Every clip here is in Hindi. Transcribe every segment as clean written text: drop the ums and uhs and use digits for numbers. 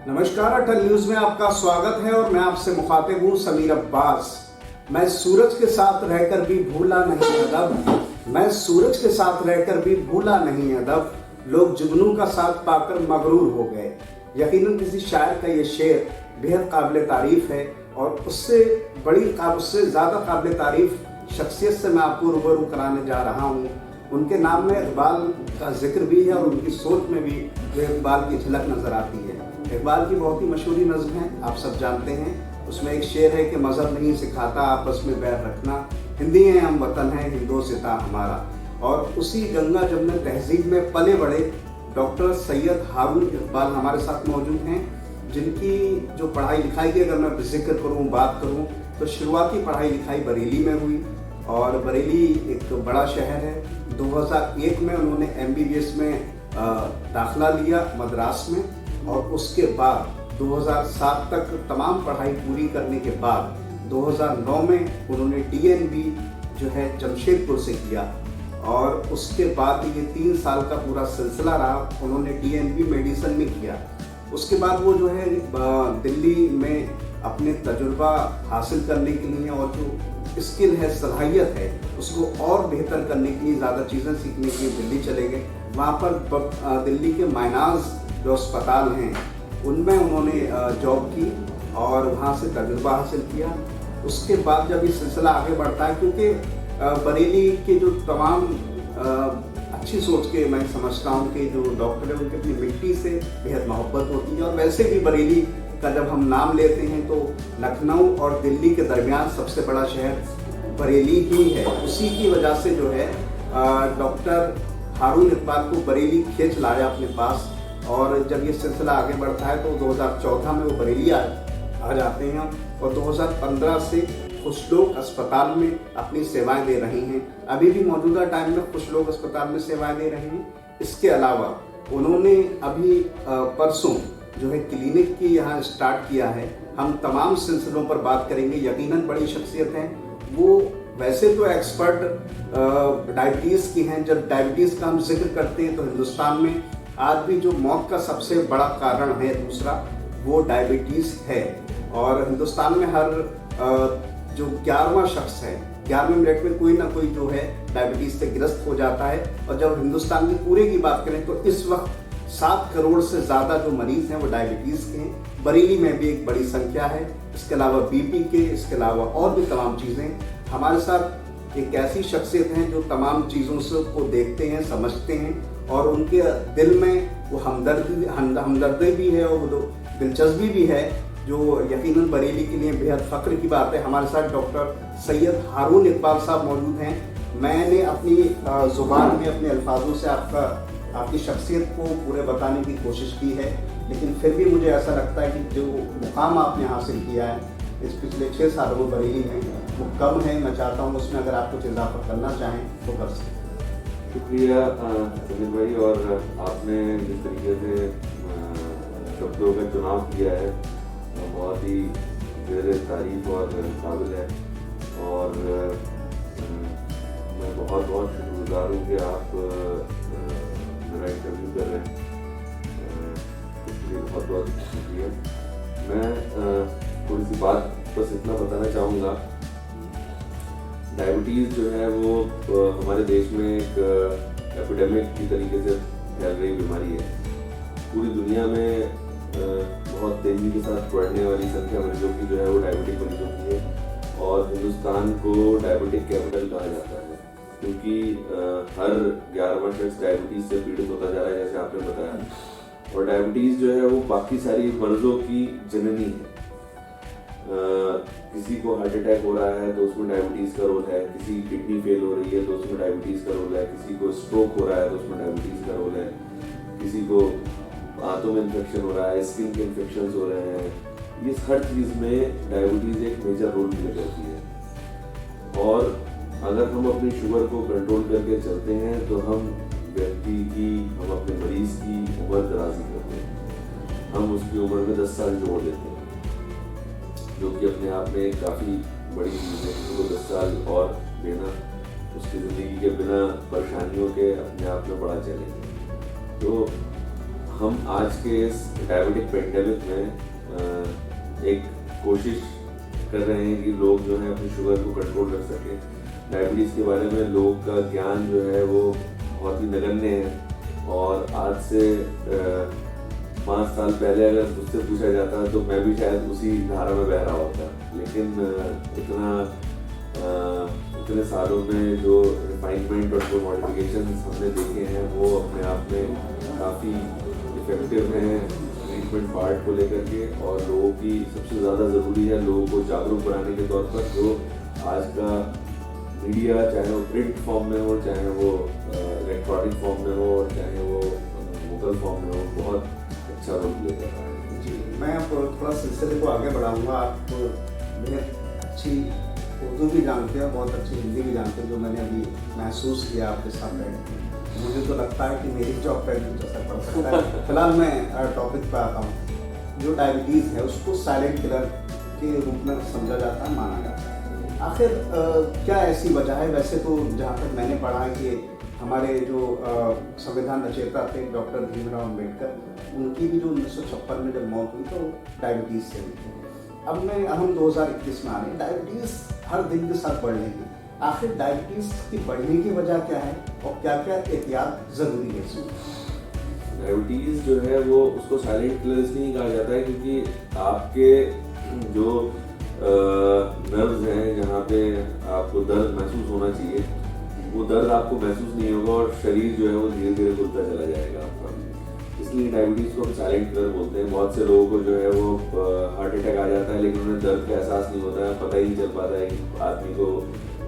नमस्कार, अटल न्यूज में आपका स्वागत है और मैं आपसे मुखातिब हूँ समीर अब्बास। मैं सूरज के साथ रहकर भी भूला नहीं अदब, मैं सूरज के साथ रहकर भी भूला नहीं अदब, लोग जुगनू का साथ पाकर मगरूर हो गए। यकीनन किसी शायर का ये शेर बेहद काबिल तारीफ है और उससे ज़्यादा काबिल तारीफ शख्सियत से मैं आपको रूबरू कराने जा रहा हूँ। उनके नाम में इकबाल का जिक्र भी है और उनकी सोच में भी इकबाल की झलक नजर आती है। इकबाल की बहुत ही मशहूर नज़्म है, आप सब जानते हैं। उसमें एक शेर है कि मज़हब नहीं सिखाता आपस में बैर रखना, हिंदी है हम वतन है हिंदोसिता हमारा। और उसी गंगा जमुना तहजीब में पले बड़े डॉक्टर सैयद हारून इकबाल हमारे साथ मौजूद हैं, जिनकी जो पढ़ाई लिखाई की अगर मैं जिक्र करूँ, बात करूँ तो शुरुआती पढ़ाई लिखाई बरेली में हुई और बरेली एक बड़ा शहर है। 2001 में उन्होंने MBBS में दाखिला लिया मद्रास में और उसके बाद 2007 तक तमाम पढ़ाई पूरी करने के बाद 2009 में उन्होंने DNB जो है जमशेदपुर से किया और उसके बाद ये 3 साल का पूरा सिलसिला रहा। उन्होंने DNB मेडिसिन में किया। उसके बाद वो जो है दिल्ली में अपने तजुर्बा हासिल करने के लिए और जो स्किल है, सलाहियत है, उसको और बेहतर करने के लिए, ज़्यादा चीज़ें सीखने के लिए दिल्ली चले गए। वहाँ पर दिल्ली के मायनाज जो अस्पताल हैं उनमें उन्होंने जॉब की और वहाँ से तजुर्बा हासिल किया। उसके बाद जब ये सिलसिला आगे बढ़ता है, क्योंकि बरेली के जो तमाम अच्छी सोच के मैं समझता हूँ कि जो डॉक्टर है उनके अपनी मिट्टी से बेहद मोहब्बत होती है और वैसे भी बरेली का जब हम नाम लेते हैं तो लखनऊ और दिल्ली के दरमियान सबसे बड़ा शहर बरेली ही है। उसी की वजह से जो है डॉक्टर हारून इकबाल को बरेली खींच लाया अपने पास और जब ये सिलसिला आगे बढ़ता है तो 2014 में वो बरेली आ जाते हैं और 2015 से खुशलोक अस्पताल में अपनी सेवाएं दे रही हैं। अभी भी मौजूदा टाइम में खुशलोक अस्पताल में सेवाएं दे रही हैं। इसके अलावा उन्होंने अभी परसों जो है क्लिनिक की यहाँ स्टार्ट किया है। हम तमाम सिलसिलों पर बात करेंगे। यकीनन बड़ी शख्सियत हैं वो। वैसे तो एक्सपर्ट डायबिटीज़ की हैं। जब डायबिटीज़ का हम जिक्र करते हैं तो हिंदुस्तान में आज भी जो मौत का सबसे बड़ा कारण है दूसरा, वो डायबिटीज़ है। और हिंदुस्तान में हर जो 11वां शख्स है, 11वें मिनट में कोई ना कोई जो है डायबिटीज़ से ग्रस्त हो जाता है। और जब हिंदुस्तान के पूरे की बात करें तो इस वक्त 7 करोड़ से ज़्यादा जो मरीज़ हैं वो डायबिटीज़ के हैं। बरेली में भी एक बड़ी संख्या है। इसके अलावा BP के, इसके अलावा और भी तमाम चीज़ें। हमारे साथ एक ऐसी शख्सियत हैं जो तमाम चीज़ों से को देखते हैं, समझते हैं और उनके दिल में वो हमदर्दी भी है और वो दिलचस्पी भी है, जो यकीनन बरेली के लिए बेहद फ़ख्र की बात है। हमारे साथ डॉक्टर सैयद हारून इकबाल साहब मौजूद हैं। मैंने अपनी ज़ुबान में अपने अल्फाजों से आपकी शख्सियत को पूरे बताने की कोशिश की है, लेकिन फिर भी मुझे ऐसा लगता है कि जो मुकाम आपने हासिल किया है इस पिछले 6 सालों में बरेली में, वो कम है। मैं चाहता हूँ उसमें अगर आप कुछ इजाफा करना चाहें तो कर सकते। शुक्रिया समीर भाई। और आपने जिस तरीके से शब्दों का चुनाव किया है बहुत ही ज़ेर तारीफ और काबिल है और मैं बहुत बहुत शुक्रगुजार हूँ कि आप मेरा इंटरव्यू कर रहे हैं। इसके लिए बहुत बहुत शुक्रिया। मैं थोड़ी सी बात बस इतना बताना चाहूँगा। डायबिटीज़ जो है वो हमारे देश में एक एपिडेमिक की तरीके से फैल रही बीमारी है। पूरी दुनिया में बहुत तेज़ी के साथ बढ़ने वाली संख्या मरीजों की जो है वो डायबिटिक मरीजों की है और हिंदुस्तान को डायबिटिक कैपिटल कहा जाता है, क्योंकि हर 11वां शख्स डायबिटीज़ से पीड़ित होता जा रहा है, जैसे आपने बताया। और डायबिटीज़ जो है वो बाकी सारी मर्ज़ों की जननी है। किसी को हार्ट अटैक हो रहा है तो उसमें डायबिटीज़ का रोल है, किसी की किडनी फेल हो रही है तो उसमें डायबिटीज़ का रोल है, किसी को स्ट्रोक हो रहा है तो उसमें डायबिटीज़ का रोल है, किसी को आंतों में इन्फेक्शन हो रहा है, स्किन के इन्फेक्शन हो रहे हैं। ये हर चीज़ में डायबिटीज़ एक मेजर रोल प्ले करती है। और अगर हम अपनी शुगर को कंट्रोल करके चलते हैं तो हम व्यक्ति की, हम अपने मरीज़ की उम्र दराजी करते हैं। हम उसकी उम्र में 10 साल जोड़ देते हैं, जो कि अपने आप में काफ़ी बड़ी चीज़ है। किसी को 10 साल और देना उसकी ज़िंदगी के बिना परेशानियों के अपने आप में बड़ा चैलेंज है। तो हम आज के इस डायबिटिक पेंडेमिक में एक कोशिश कर रहे हैं कि लोग जो है अपनी शुगर को कंट्रोल कर सकें। डायबिटीज़ के बारे में लोगों का ज्ञान जो है वो बहुत ही नगण्य है, और आज से 5 साल पहले अगर मुझसे पूछा जाता तो मैं भी शायद उसी धारा में बह रहा होता। लेकिन इतने सालों में जो रिफाइनमेंट और जो मॉडिफिकेशन हमने देखे हैं वो अपने आप में काफ़ी इफेक्टिव हैं ट्रीटमेंट पार्ट को लेकर के, और लोगों की सबसे ज़्यादा ज़रूरी है लोगों को जागरूक बनाने के तौर पर। जो आज का मीडिया, चाहे वो प्रिंट फॉर्म में हो, चाहे वो इलेक्ट्रॉनिक फॉर्म में हो, और चाहे वो वोकल फॉर्म में हो, बहुत अच्छा रोल प्ले कर रहा है। जी, मैं आप थोड़ा सिलसिले को आगे बढ़ाऊंगा। आप बेहद अच्छी उर्दू भी जानते हैं, बहुत अच्छी हिंदी भी जानते हैं, जो मैंने अभी महसूस किया आपके साथ बैठ के। मुझे तो लगता है कि मेरी जॉब पर कुछ असर पड़ सकता है। फिलहाल मैं टॉपिक पर आता हूँ। जो डायबिटीज़ है उसको साइलेंट किलर के रूप में समझा जाता है, माना जाता है। आखिर क्या ऐसी वजह है? वैसे तो जहाँ तक मैंने पढ़ा है कि हमारे जो संविधान रचयिता थे डॉक्टर भीमराव अम्बेडकर, उनकी भी जो 1956 में जब मौत हुई तो डायबिटीज़ से हुई थी। अब हम 2021 में आ रहे हैं, डायबिटीज़ हर दिन के साथ बढ़ रही है। आखिर डायबिटीज़ की बढ़ने की वजह क्या है और क्या क्या एहतियात ज़रूरी है इसमें? डायबिटीज़ जो है वो उसको साइलेंट किलर इसलिए नहीं कहा जाता है क्योंकि आपके जो नर्व्स हैं जहाँ पे आपको दर्द महसूस होना चाहिए, वो दर्द आपको महसूस नहीं होगा और शरीर जो है वो धीरे धीरे खुलता चला जाएगा आपका। इसलिए डायबिटीज़ को हम साइलेंट किलर बोलते हैं। बहुत से लोगों को जो है वो हार्ट अटैक आ जाता है, लेकिन उन्हें दर्द का एहसास नहीं होता है, पता ही नहीं चल पाता है कि आदमी को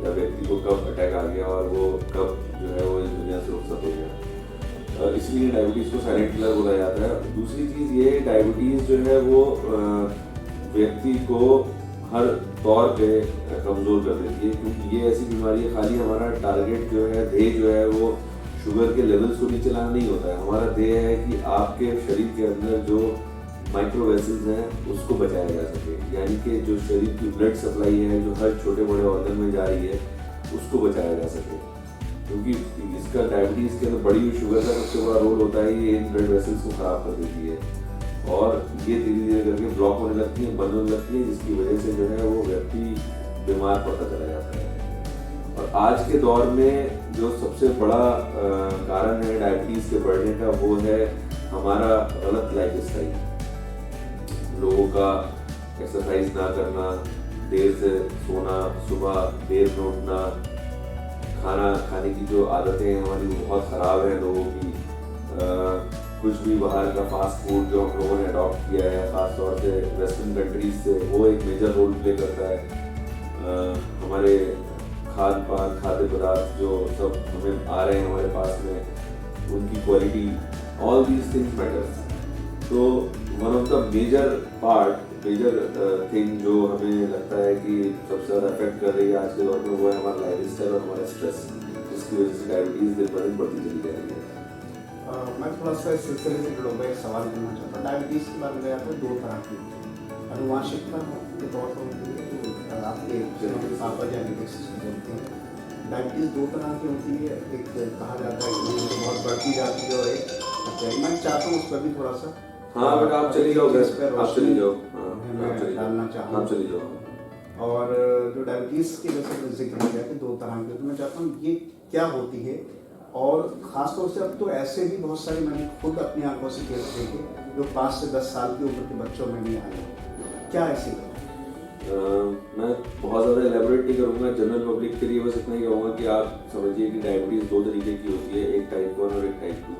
या व्यक्ति को कब अटैक आ गया और वो कब जो है वो इस दुनिया से रुखसत हो गया। इसलिए डायबिटीज़ को साइलेंट किलर बोला जाता है। दूसरी चीज़ ये, डायबिटीज़ जो है वो व्यक्ति को हर तौर पे कमज़ोर कर देती है, क्योंकि ये ऐसी बीमारी है, खाली हमारा टारगेट जो है, ध्येय जो है वो शुगर के लेवल्स को नीचे लाना नहीं होता है। हमारा ध्येय है कि आपके शरीर के अंदर जो माइक्रो वेसल्स हैं उसको बचाया जा सके, यानी कि जो शरीर की ब्लड सप्लाई है जो हर छोटे बड़े ऑर्गन में जा रही है उसको बचाया जा सके। क्योंकि इसका डायबिटीज़ के अंदर बढ़ी हुई शुगर का सबसे बड़ा रोल होता है, ये इन ब्लड वेसल्स को ख़राब कर देती है और ये धीरे धीरे करके ब्लॉक होने लगती है, बंद होने लगती है, जिसकी वजह से जो है वो व्यक्ति बीमार पड़ता चला जाता है। और आज के दौर में जो सबसे बड़ा कारण है डायबिटीज़ के बढ़ने का वो है हमारा गलत लाइफस्टाइल। लोगों का एक्सरसाइज ना करना, देर से सोना, सुबह देर में उठना, खाना खाने की जो आदतें हैं हमारी वो बहुत ख़राब है लोगों की। कुछ भी बाहर का फास्ट फूड जो हम लोगों ने अडॉप्ट किया है, ख़ासतौर से वेस्टर्न कंट्रीज से, वो एक मेजर रोल प्ले करता है। हमारे खान पान, खाद्य पदार्थ जो सब हमें आ रहे हैं हमारे पास में, उनकी quality, all these things matters. तो one of the major thing जो हमें लगता है कि सबसे ज़्यादा अफेक्ट कर रही है आज के दौर में वो है हमारा लाइफ स्टाइल और हमारा स्ट्रेस, जिसकी वजह से डायबिटीज़ दिन ब दिन बढ़ती चली जा रही है। मैं थोड़ा सा इस सिलसिले से जुड़ा हुआ एक सवाल करना चाहता हूँ। डायबिटीज़ के बारे में यहाँ पर 2 तरह की अनुवांशिकता के तौर पर होती है, तो आपके पापा जेनेटिक्स बोलते हैं। डायबिटीज़ 2 तरह की होती है, एक कहा जाता है कि बहुत बढ़ती जाती है और एक मैं चाहता हूँ उस पर भी थोड़ा सा बट आप चली जाओ, आप चली जाओ, मैं डालना चाहूँ। आप चली जाओ। और जो डायबिटीज़ के जैसे जिक्र किया कि 2 तरह की, तो मैं चाहता हूँ ये क्या होती है, और ख़ासतौर से अब तो ऐसे भी बहुत सारे मैंने खुद अपनी आंखों से केस देखे जो 5 से 10 साल की उम्र के बच्चों में भी आए। क्या ऐसी मैं बहुत ज़्यादा एलेबोरेट नहीं करूँगा, जनरल पब्लिक के लिए बस इतना ही कहूँगा कि आप समझिए कि डायबिटीज़ 2 तरीके की होती है, एक टाइप 1 और एक टाइप 2।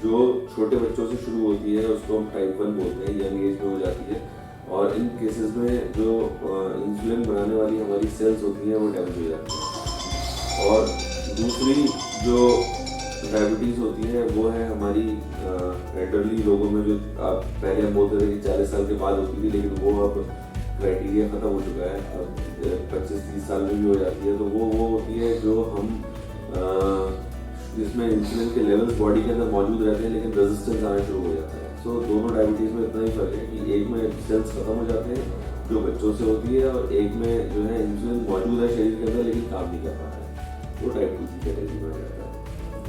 जो छोटे बच्चों से शुरू होती है उसको हम टाइप 1 बोलते हैं, यंग एज में हो जाती है, और इन केसेस में जो इंसुलिन बनाने वाली हमारी सेल्स होती हैं वो डैमेज हो जाती है। और दूसरी जो डायबिटीज़ होती है वो है हमारी एल्डरली लोगों में, जो आप पहले हम बोलते थे कि 40 साल के बाद होती थी, लेकिन वो अब क्राइटेरिया ख़त्म हो चुका है, अब 25-30 साल में भी हो जाती है। तो वो होती है जो हम जिसमें इंसुलिन के लेवल्स बॉडी के अंदर मौजूद रहते हैं लेकिन रेजिस्टेंस आना शुरू हो जाता है। सो दोनों डायबिटीज़ में इतना ही फर्क है कि एक में सेल्स ख़त्म हो जाते हैं जो बच्चों से होती है, और एक में जो है इंसुलिन मौजूद है शरीर के अंदर लेकिन काम नहीं कर पा रहा है, वो टाइप 2 की कैटेगरी में आ जाता है।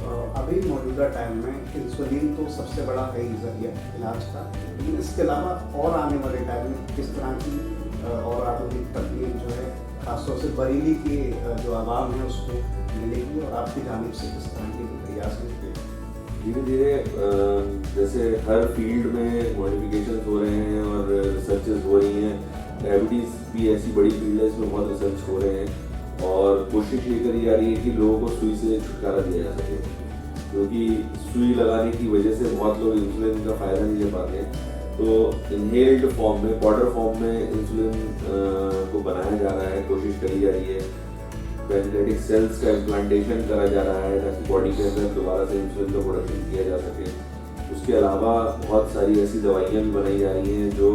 अभी मौजूदा टाइम में इंसुलिन तो सबसे बड़ा है ही जरिया इलाज का, लेकिन इसके अलावा और आने वाले टाइम में किस तरह की और आधुनिक तकनीक जो है खासतौर से बरेली की जो आवाम है उसको मिलेगी, और आपकी जानिब से किस तरह के प्रयास होंगे? धीरे धीरे जैसे हर फील्ड में मॉडिफिकेशन हो रहे हैं और रिसर्चेस हो रही हैं। डायबिटीज़ भी ऐसी बड़ी फील्ड है, इसमें बहुत रिसर्च हो रहे हैं और कोशिश ये करी जा रही है कि लोगों को सुई से छुटकारा दिया जा सके, क्योंकि सुई लगाने की वजह से बहुत लोग इंसुलिन का फ़ायदा नहीं ले पाते हैं। तो इनहेल्ड फॉर्म में, पाउडर फॉर्म में इंसुलिन को बनाया जा रहा है, कोशिश करी जा रही है। पेनक्रेटिक सेल्स का इम्प्लांटेशन करा जा रहा है ताकि बॉडी के अंदर दोबारा से इंसुलिन का प्रोडक्शन किया जा सके। उसके अलावा बहुत सारी ऐसी दवाइयाँ भी बनाई जा रही हैं जो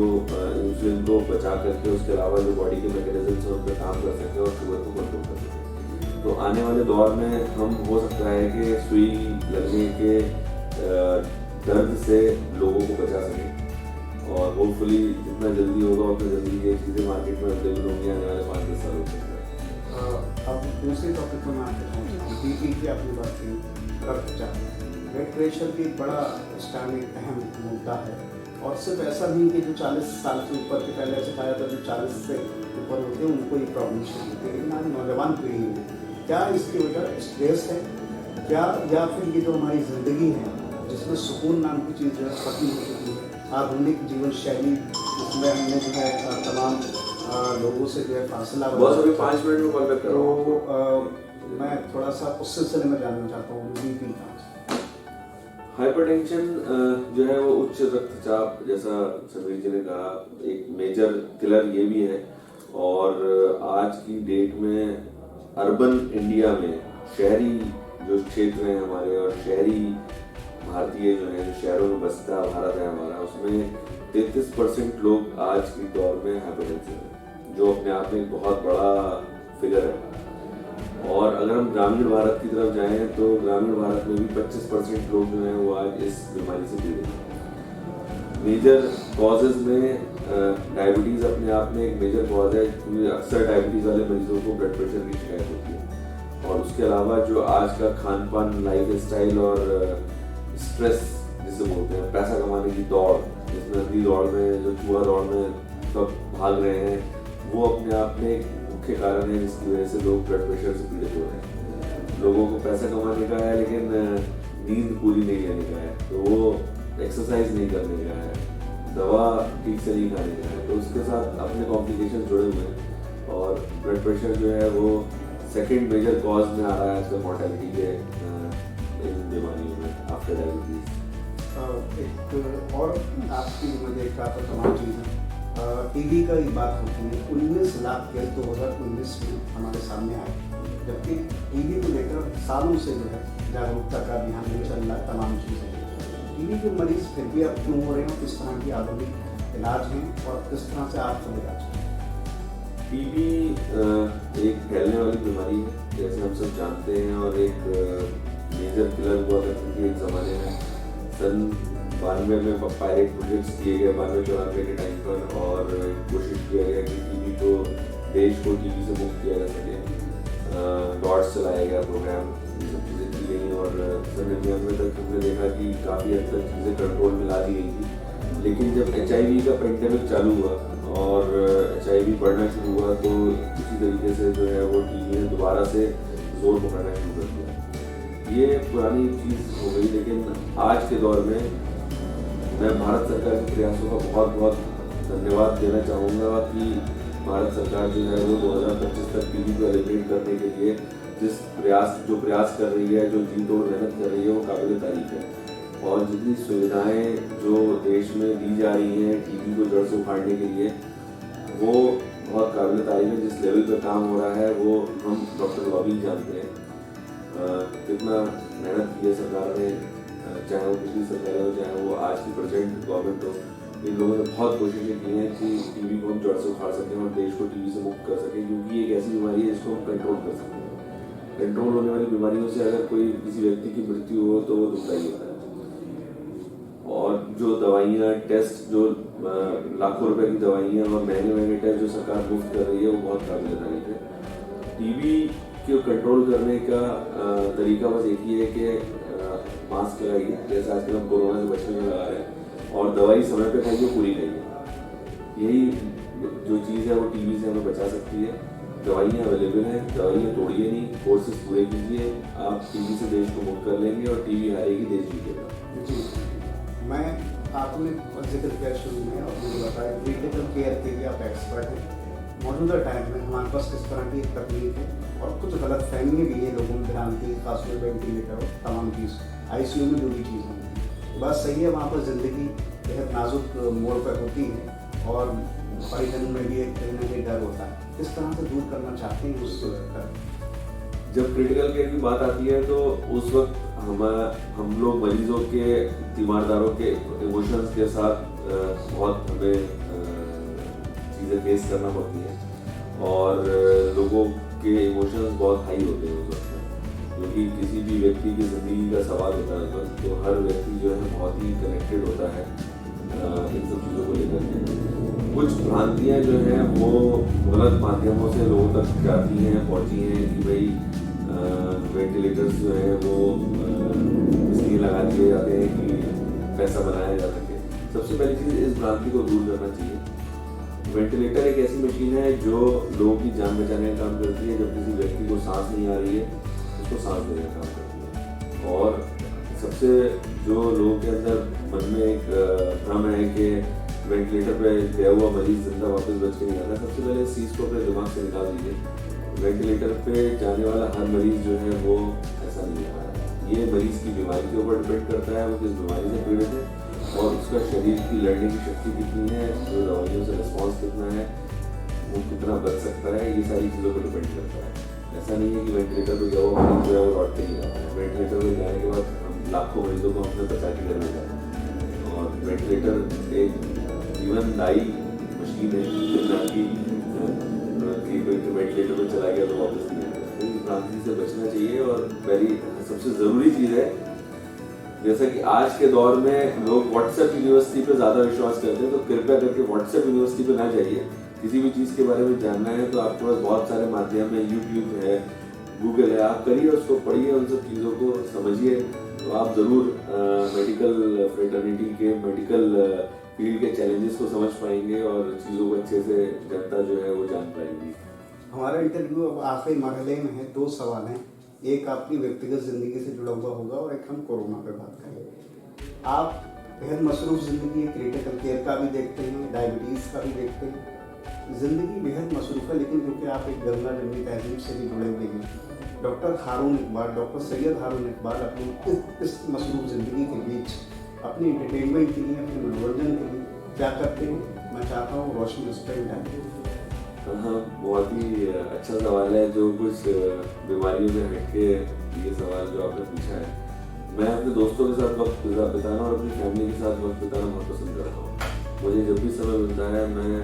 इंसुलिन को बचा करके उसके अलावा जो बॉडी के मैकेनिज्म्स हैं उन पर काम कर सके और शुगर को कंट्रोल कर सके। तो आने वाले दौर में हम हो सकता है कि सुई लगने के दर्द से लोगों को बचा सकें और होपफुली जितना जल्दी होगा उतना जल्दी ये चीज़ें मार्केट में अवेलेबल होंगी आने वाले 5-10 सालों में। अब दूसरे टॉपिक पर मैं आपके पहुँचा, बीपी की आपने बात की, रक्तचाप, ब्लड प्रेशर भी एक बड़ा इस टाइम एक अहम मुद्दा है, और सिर्फ ऐसा नहीं कि जो 40 साल से ऊपर के पहले ऐसे पाया था जो 40 से ऊपर होते हैं उनको ये प्रॉब्लम शुरू होती है, लेकिन आज नौजवान पीढ़ी में क्या इसकी वजह स्ट्रेस है क्या, या फिर ये जो हमारी ज़िंदगी है जिसमें सुकून नाम की चीज़ जो है खत्म हो चुकी है, आधुनिक जीवन शैली जिसमें हमने जो है तमाम लोगों से जो है फासला, बस अभी 5 मिनट में कॉल बैक कर रहा हूँ। मैं थोड़ा सा उस सिलसिले में जानना चाहता हूँ बीपी का। हाइपरटेंशन जो है वो उच्च रक्तचाप, जैसा समीर जी ने कहा, एक मेजर किलर ये भी है। और आज की डेट में अर्बन इंडिया में शहरी जो क्षेत्र हैं हमारे और शहरी भारतीय जो है, जो शहरों में बसता भारत है हमारा, उसमें 33% लोग आज के दौर में हाइपरटेंसिव है, जो अपने आप में एक बहुत बड़ा फिगर है। और अगर हम ग्रामीण भारत की तरफ जाएं तो ग्रामीण भारत में भी 25% लोग जो हैं वो आज इस बीमारी से पीड़ित हैं। मेजर कॉजेज में डायबिटीज़ अपने आप में एक मेजर कॉज है, क्योंकि अक्सर डायबिटीज़ वाले मरीजों को ब्लड प्रेशर की शिकायत होती है। और उसके अलावा जो आज का खान पान, लाइफ स्टाइल और स्ट्रेस जिसे बोलते हैं, पैसा कमाने की दौड़, जिसमें नकली दौड़ में, जो चूहा दौड़ में सब भाग रहे हैं, वो अपने आप में एक मुख्य कारण है जिसकी वजह से लोग ब्लड प्रेशर से पीड़ित हो रहे हैं। लोगों को पैसा कमाने का है लेकिन नींद पूरी नहीं लेने का है, तो वो एक्सरसाइज नहीं करने का है, दवा ठीक से नहीं खाने का है, तो उसके साथ अपने कॉम्प्लिकेशन जुड़े हुए हैं। और ब्लड प्रेशर जो है वो सेकेंड मेजर कॉज में आ रहा है आजकल मॉर्टेलिटी के इन बीमारियों में आफ्टर डायबिटीज। एक और आपकी मुझे एक तमाम चीज़ें टीबी का ही बात होती है। 19 लाख केस 2019 में हमारे सामने आए, जबकि टीबी को लेकर सालों से जो है जागरूकता का अभियान भी चल रहा है, तमाम चीज़ें। टीबी के मरीज फिर भी अब क्यों हो रहे हैं, किस तरह की आधुनिक इलाज हैं और किस तरह से आपको इलाज है? टीबी एक फैलने वाली बीमारी है, जैसे हम सब जानते हैं, और एक मेजर किलर हुआ करती थी एक ज़माने में। सन 92 में पायलट प्रोजेक्ट्स किए गए 92-94 के टाइम पर, और कोशिश किया गया कि टीबी को, देश को टीबी से मुक्त किया जा सके। डॉट्स चलाया गया प्रोग्राम, ये सब चीज़ें की गई, और सन 99 तक हमने देखा कि काफ़ी हद तक चीज़ें कंट्रोल में ला दी गई थी। लेकिन जब HIV का पेंडेमिक चालू हुआ और HIV बढ़ना शुरू हुआ, तो उसी तरीके से जो है वो टीबी ने दोबारा से जोर पकड़ना शुरू कर दिया। ये पुरानी चीज़ हो गई, लेकिन आज के दौर में मैं भारत सरकार के प्रयासों का बहुत बहुत धन्यवाद देना चाहूँगा कि भारत सरकार जो है वो 2025 तक टीबी को एलिमिनेट करने के लिए जो प्रयास कर रही है, जो जी तोड़ मेहनत कर रही है, वो काबिल तारीफ है। और जितनी सुविधाएं जो देश में दी जा रही हैं टीबी को जड़ से उखाड़ने के लिए, वो बहुत काबिल तारीफ है। जिस लेवल पर काम हो रहा है वो हम डॉक्टर लॉबी जानते हैं, कितना मेहनत की है सरकार ने, चाहे वो पिछली सरकार हो चाहे वो आज की प्रेजेंट गवर्नमेंट हो। इन लोगों ने बहुत कोशिशें की हैं कि टीबी को हम जड़ से उखाड़ सकें और देश को टीबी से मुक्त कर सकें, क्योंकि ये एक ऐसी बीमारी है जिसको हम कंट्रोल कर सकते हैं। कंट्रोल होने वाली बीमारियों से अगर कोई किसी व्यक्ति की मृत्यु हो तो वो दुखदाई होता है। और जो दवाइयाँ, टेस्ट, जो लाखों रुपए की दवाइयाँ और महंगे महंगे टेस्ट जो सरकार मुफ्त कर रही है, वो बहुत काबिल तारीफ है। टीबी को कंट्रोल करने का तरीका बस एक ही है कि मास्क लगाइए, जैसे आजकल हम कोरोना से बचने में लगा रहे हैं, और दवाई समय पे खाइए, पूरी खाइए। यही जो चीज़ है वो टीबी से हमें बचा सकती है। दवाइयाँ अवेलेबल हैं, दवाइयाँ तोड़िए नहीं, कोर्सेज पूरे कीजिए, आप टीबी से देश को मुक्त कर लेंगे और टीबी हारेगी, देश जीतेगा। जी, मैं आपने जिक्र किया शुरू में और मुझे बताया क्रिटिकल केयर के लिए आप एक्सपर्ट हैं। मौजूदा टाइम में हमारे पास किस तरह की एक तकनीक है और कुछ गलत फहमी भी है लोगों में भ्रांति, खासतौर पर वेंटिलेटर और तमाम चीज़ आईसीयू में जो भी चीज़ होती है, बात सही है, वहाँ पर ज़िंदगी बेहद नाजुक मोड़ पर होती है और परिजन में भी एक कहीं ना कहीं डर होता है। किस तरह से दूर करना चाहते हैं उस डर? जब क्रिटिकल केयर की बात आती है तो उस वक्त हम लोग मरीजों के, तीमारदारों के इमोशंस के साथ बहुत हमें चीज़ें फेस करना पड़ती हैं और लोगों के इमोशंस बहुत हाई होते हैं उस वक्त में, क्योंकि किसी भी व्यक्ति की ज़िंदगी का सवाल होता है तो हर व्यक्ति जो है बहुत ही कनेक्टेड होता है इन सब चीज़ों को लेकर के। कुछ भ्रांतियाँ जो हैं वो गलत माध्यमों से लोगों तक जाती हैं, पहुँची हैं कि भाई वेंटिलेटर्स जो है वो इसलिए लगा दिए जाते हैं कि पैसा बनाया जा सके। सबसे पहली चीज़, इस भ्रांति को दूर करना चाहिए। वेंटिलेटर एक ऐसी मशीन है जो लोगों की जान बचाने का काम करती है। जब किसी व्यक्ति को सांस नहीं आ रही है उसको सांस देने का काम करती है। और सबसे जो लोगों के अंदर मन में एक भ्रम है कि वेंटिलेटर पे गया हुआ मरीज जिंदा वापस बच के नहीं आता, सबसे पहले इस चीज़ को अपने दिमाग से निकाल दीजिए। वेंटिलेटर पे जाने वाला हर मरीज जो है वो ऐसा नहीं आ रहा है। ये मरीज की बीमारी के ऊपर डिपेंड करता है, वो किस बीमारी से पीड़ित है और उसका शरीर की लड़ने की शक्ति कितनी है, जो दवाइयों से रिस्पॉन्स कितना है, वो कितना बच सकता है, ये सारी चीज़ों पर डिपेंड करता है। ऐसा नहीं है कि वेंटिलेटर पर गया हुआ मरीज जो है वो लौट के नहीं आता है। वेंटिलेटर पर जाने के बाद हम लाखों मरीजों को हमने बचा के घर ले जाते हैं और वेंटिलेटर एक जीवनदायी मशीन है कि कोई वेंटिलेटर में चला गया तो वापस नहीं आता। तो इस भ्रांति से बचना चाहिए। और पहली सबसे ज़रूरी चीज़ है, जैसा कि आज के दौर में लोग व्हाट्सएप यूनिवर्सिटी पे ज़्यादा विश्वास करते हैं, तो कृपया करके व्हाट्सएप यूनिवर्सिटी पे ना जाइए। किसी भी चीज़ के बारे में जानना है तो आपके पास बहुत सारे माध्यम है, यूट्यूब है, गूगल है, आप करिए, उसको पढ़िए, उन सब चीज़ों को समझिए, तो आप ज़रूर मेडिकल फ्रेटर्निटी के, मेडिकल फील्ड के चैलेंजेस को समझ पाएंगे और चीज़ों को अच्छे से जनता जो है वो जान पाएगी। हमारा इंटरव्यू अब आखिरी मरहले में है। 2 सवाल हैं, एक आपकी व्यक्तिगत ज़िंदगी से जुड़ा हुआ होगा और एक हम कोरोना पे बात करेंगे। आप बेहद मसरूफ़ ज़िंदगी, क्रिटिकल केयर का भी देखते हैं, डायबिटीज़ का भी देखते हैं, ज़िंदगी बेहद मसरूफ़ है, लेकिन क्योंकि आप एक गंगा जमनी तहजीब से भी जुड़े हुए हैं, डॉक्टर हारून इकबाल, डॉक्टर सैयद हारून इकबाल अपनी इस मसरूफ़ ज़िंदगी के बीच अपने एंटरटेनमेंट के लिए, अपने मनोरंजन के लिए क्या करते हैं? मैं चाहता हूँ रोशनी उस पर डालें। हाँ, बहुत ही अच्छा सवाल है, जो कुछ बीमारियों में हटके ये सवाल जो आपने पूछा है। मैं अपने दोस्तों के साथ वक्त बिताना और अपनी फैमिली के साथ वक्त बिताना बहुत पसंद करता हूँ। मुझे जब भी समय मिलता है मैं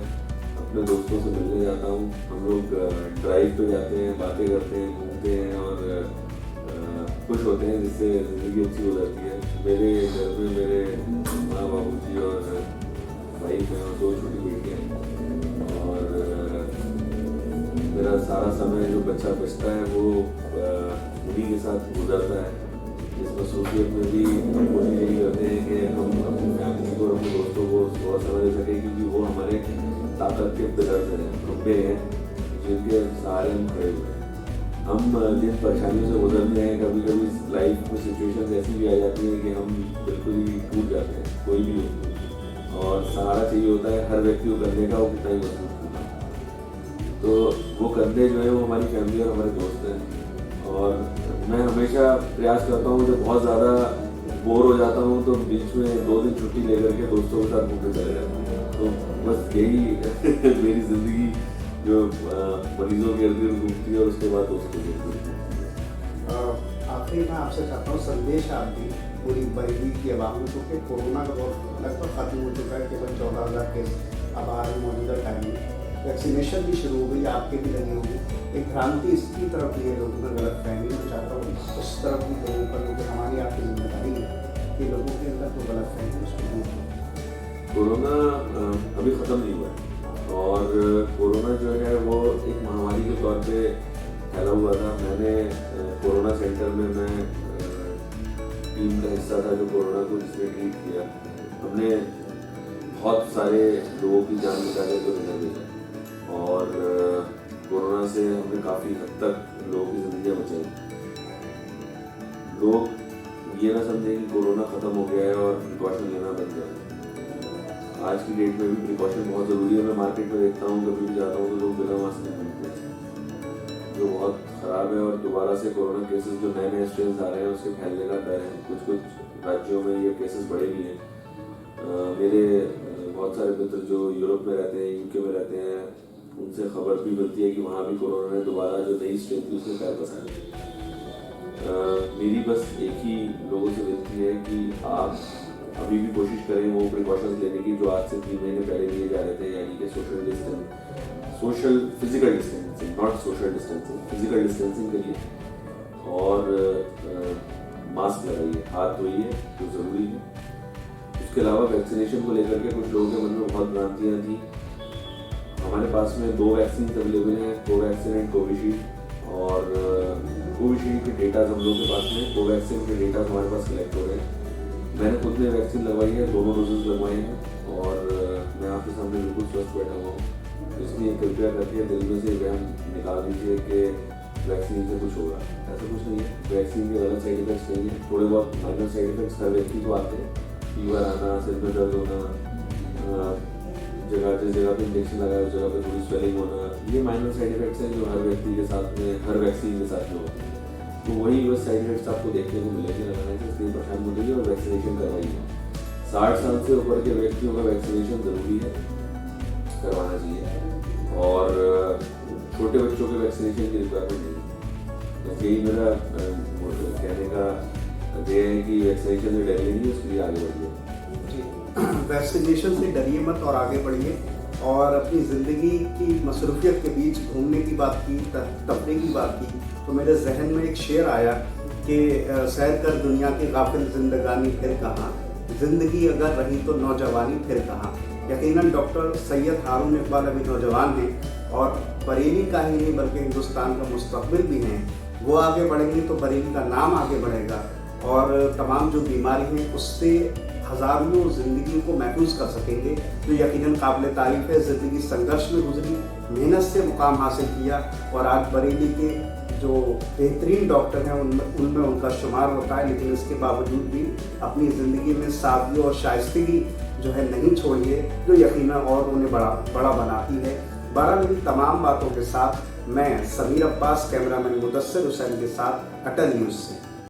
अपने दोस्तों से मिलने जाता हूँ। हम लोग ड्राइव पे जाते हैं, बातें करते हैं, घूमते हैं और खुश होते हैं, जिससे ज़िंदगी अच्छी हो जाती है। मेरे घर में मेरे माँ, बाबूजी और भाई हैं और 2 छोटी बेटियाँ हैं और मेरा सारा समय जो बचता है वो उन्हीं के साथ गुजरता है। इस मसरूफियत में भी हम कोशिश यही करते हैं कि हम अपनी फैमिली को और अपने दोस्तों को थोड़ा समय दे सकें, क्योंकि वो हमारे ताकत के पिलर्स हैं, रुपये हैं, जिनके सहारे हम खड़े हुए हैं। हम जिन परेशानियों से गुजरते हैं, कभी कभी लाइफ में सिचुएशन ऐसी भी आ जाती है कि हम बिल्कुल ही टूट जाते हैं, कोई भी हो, और सहारा चाहिए होता है हर व्यक्ति को करने का, वो कितना ही मजबूत होगा। तो वो कंधे जो है वो हमारी फैमिली और हमारे दोस्त हैं। और मैं हमेशा प्रयास करता हूँ, जब बहुत ज़्यादा बोर हो जाता हूँ तो बीच में 2 दिन छुट्टी लेकर के दोस्तों के साथ घूमने चले जाता हूँ। तो बस यही मेरी ज़िंदगी जो मरीजों के इर्द गिर्द घूमती है और उसके बाद दोस्तों के इर्द गिर्द। आखिरी मैं आपसे चाहता हूँ संदेश आप दी पूरी बरेली की आवाम में, क्योंकि कोरोना का दौर लगभग खत्म हो चुका है, केवल 14,000 केस अब आ रहे मौजूदा टाइम में, वैक्सीनेशन भी शुरू हो गई, आपके भी लगी होगी, एक भ्रांति इसकी तरफ भी है लोगों में, गलत फहमी में चाहता हूँ उस तरफ भी लोगों पर, क्योंकि हमारी आपकी जिम्मेदारी है कि लोगों के अंदर जो गलत फहमी उसको दूर करें। कोरोना अभी ख़त्म नहीं हुआ है और कोरोना जो है वो एक महामारी के तौर पे फैला हुआ था। मैंने कोरोना सेंटर में मैं टीम का हिस्सा था जो कोरोना को जिसने ट्रीट किया। हमने बहुत सारे लोगों की जान बचाने को रिजल्ट भेजा और कोरोना से हमने काफ़ी हद तक लोगों की ज़िंदगियाँ बचाई। लोग ये ना समझें कि कोरोना ख़त्म हो गया है और प्रिकॉशन लेना बंद कर दें। आज की डेट में भी प्रिकॉशन बहुत ज़रूरी है। मैं मार्केट में देखता हूँ, कभी भी जाता हूँ तो लोग बिना मास्क नहीं घूमते हैं, जो बहुत ख़राब है। और दोबारा से कोरोना केसेस जो नए नए स्ट्रेन आ रहे हैं उसके फैलने का डर है। कुछ कुछ राज्यों में ये केसेस बढ़े भी हैं। मेरे बहुत सारे मित्र जो यूरोप में रहते हैं, यूके में रहते हैं, उनसे खबर भी मिलती है कि वहाँ भी कोरोना ने दोबारा जो नई स्ट्रेन थी उसमें पैर पसार। मेरी बस एक ही लोगों से विनती है कि आप अभी भी कोशिश करें वो प्रिकॉशंस लेने की जो आज से 3 महीने पहले लिए जा रहे थे, यानी कि physical distancing, not social distancing, physical distancing करिए और मास्क लगाइए, हाथ धोइए जो ज़रूरी है। उसके अलावा वैक्सीनेशन को लेकर के कुछ लोगों के मन में बहुत भ्रांतियाँ थी। हमारे पास में 2 वैक्सीन अवेलेबल हैं, कोवैक्सीन एंड कोविशील्ड। और कोविशील्ड के डेटा हम लोगों के पास में, कोवैक्सीन के डेटा हमारे पास कलेक्ट हो रहे हैं। मैंने खुद ने वैक्सीन लगवाई है, दोनों डोजेज लगवाए हैं और मैं आपके सामने बिल्कुल स्वस्थ बैठा हुआ हूँ। इसलिए कृपया करके दिल में से वहम निकाल दीजिए कि वैक्सीन से कुछ होगा। ऐसा कुछ नहीं है। वैक्सीन के गलत साइड इफेक्ट्स नहीं है, थोड़े बहुत माइनर साइड इफेक्ट्स हर व्यक्ति को आते हैं। फीवर आना, सिर में दर्द होना, जिस जगह पे इंजेक्शन लगाया उस जगह पे थोड़ी स्वेलिंग होना, ये माइनर साइड इफेक्ट्स हैं जो हर व्यक्ति के साथ में, हर वैक्सीन के साथ में होते हैं। तो वही बस साइड इफेक्ट्स आपको देखने को मिलेंगे लगाने से, इसलिए परेशान मत होइए और वैक्सीनेशन करवाइए। 60 साल से ऊपर के व्यक्तियों का वैक्सीनेशन ज़रूरी है, करवाना चाहिए। और छोटे बच्चों के वैक्सीनेशन की रिक्वायरमेंट नहीं है। बस यही मेरा कहने का ध्येय है कि वैक्सीनेशन से डरिए नहीं, उसके लिए आगे बढ़िए। वैक्सीनेशन से डरिए मत और आगे बढ़िए। और अपनी ज़िंदगी की मसरूफियत के बीच घूमने की बात की, तफरीह की बात की, तो मेरे जहन में एक शेर आया कि सैर कर दुनिया की गाफिल जिंदगानी फिर कहाँ, ज़िंदगी अगर रही तो नौजवानी फिर कहाँ। यकीनन डॉक्टर सैयद हारून इकबाल अभी नौजवान हैं और बरेली का ही नहीं बल्कि हिंदुस्तान का मुस्तकबिल भी हैं। वो आगे बढ़ेंगे तो बरेली का नाम आगे बढ़ेगा और तमाम जो बीमारी हैं उससे हज़ारों ज़िंदगी को महफूज कर सकेंगे। तो यकीनन काबिल तारीफ़ है, ज़िंदगी संघर्ष में गुजरी, मेहनत से मुकाम हासिल किया और आज बरेली के जो बेहतरीन डॉक्टर हैं उनमें उनका शुमार होता है। लेकिन इसके बावजूद भी अपनी ज़िंदगी में सादगी और शाइस्तगी जो है नहीं छोड़ी है, जो यकीनन और उन्हें बड़ा बनाती है। बहरहाल इन तमाम बातों के साथ मैं समीर अब्बास, कैमरामैन मुदस्सिर हुसैन के साथ अटल न्यूज़ से।